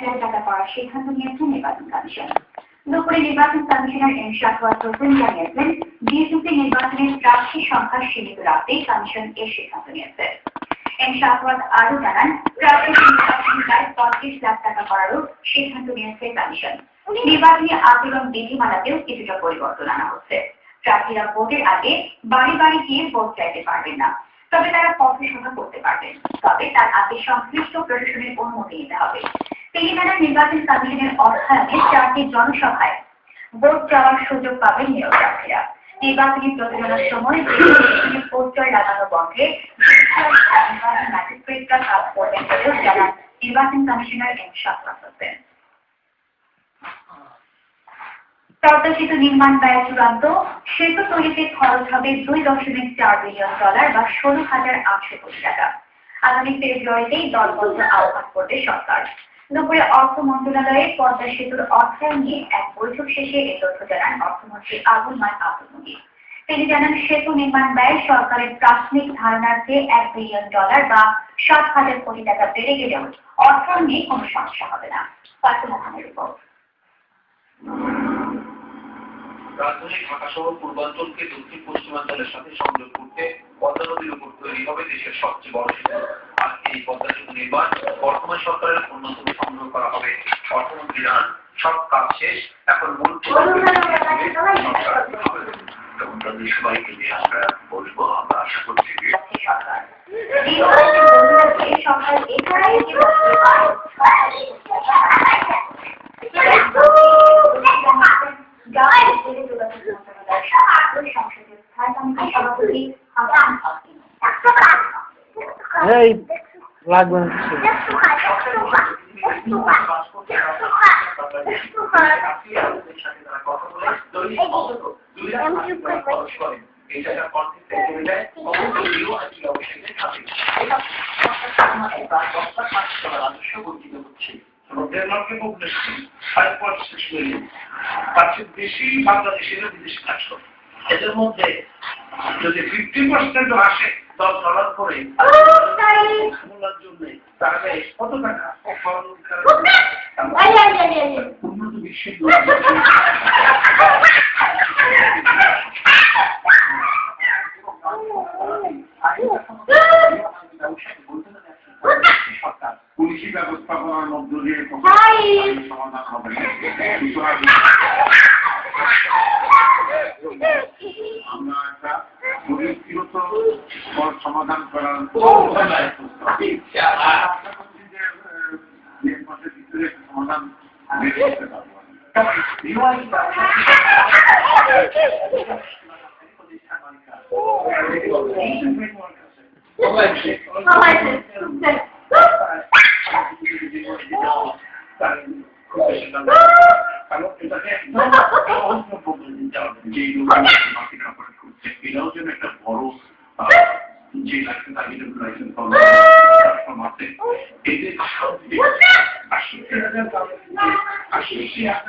1,00,000 টাকা পাওয়ার সিদ্ধান্ত নিয়েছে নির্বাচন কমিশন। দুপুরে নির্বাচন কমিশনার এম শাহওয়াত হোসেন জানিয়েছেন, বিএনপি নির্বাচনের প্রার্থী সংখ্যা সীমিত রাখতে কমিশন এই সিদ্ধান্ত নিয়েছে। এম শাহওয়াত আরও জানান, প্রার্থীদের নির্বাচনী ব্যয় 35 লাখ টাকা করারও সিদ্ধান্ত নিয়েছে কমিশন। নির্বাচনী আচরণ বিধিমালাতেও কিছুটা পরিবর্তন আনা হচ্ছে। প্রার্থীরা ভোটের আগে বাড়ি বাড়ি গিয়ে ভোট চাইতে পারবেন না, তবে তারা পথসভা করতে পারবেন, তবে তার আগে সংশ্লিষ্ট প্রশাসনের অনুমতি নিতে হবে। তিনি জানান, নির্বাচন কমিশনের অর্থায়নে 4টি জনসভায় ভোট চাওয়ার সুযোগ পাবেন নিয়োগ প্রার্থীরা। নির্বাচনী প্রচারণার সময় পোস্টার লাগানো বন্ধে ম্যাজিস্ট্রেটরা কাজ করবেন বলেও জানান নির্বাচন কমিশনার এম শাহওয়াত হোসেন। পদ্মা সেতু নির্মাণ ব্যয় চূড়ান্ত। সেতু তৈরিতে খরচ হবে $2.4 বিলিয়ন বা 16,800 কোটি টাকা। আগামী ফেব্রুয়ারিতেই দলবদ্ধ আহ্বান করবে সরকার। দুপুরে অর্থ মন্ত্রণালয়ে পদ্মা সেতুর অর্থায়ন নিয়ে এক বৈঠক শেষে এ তথ্য জানান অর্থমন্ত্রী আবুল মাল আব্দুল মুহিত। তিনি জানান, সেতু নির্মাণ ব্যয় সরকারের প্রাথমিক ধারণার চেয়ে $1 বিলিয়ন বা 7,000 কোটি টাকা বেড়ে গেলেও অর্থায়ন নিয়ে কোনো সমস্যা হবে না। রিপোর্ট। রাজধানী ঢাকা সহ পূর্বাঞ্চলকে দক্ষিণ পশ্চিমাঞ্চলের সাথে সংযোগ করতে পদ্মা নদীর উপর তৈরি হবে দেশের সবচেয়ে বড় সেতু। আর এই পদ্মা সেতু নির্মাণ বর্তমান সরকারের অন্যতম সংগ্রহ করা হবে। অর্থমন্ত্রী জানান, সব কাজ শেষ, এখন মূল সবাইকে নিয়ে আমরা বলবো, আমরা আশা করছি লাগবে বেশি বাংলাদেশের বিদেশি কাজ করে। এদের মধ্যে যদি 50% আসে $10 করে জন্য, তাহলে কত টাকা উন্নত বিশ্বের পুলিশি ব্যবস্থাপনার মধ্য দিয়ে সমাধান হবে। আমরা একটা পরিস্থিত সমাধান করার ভিতরে সমাধান বের করতে পারবো। এটাও যেন একটা বড় যে লাইসেন্স এদের 80,000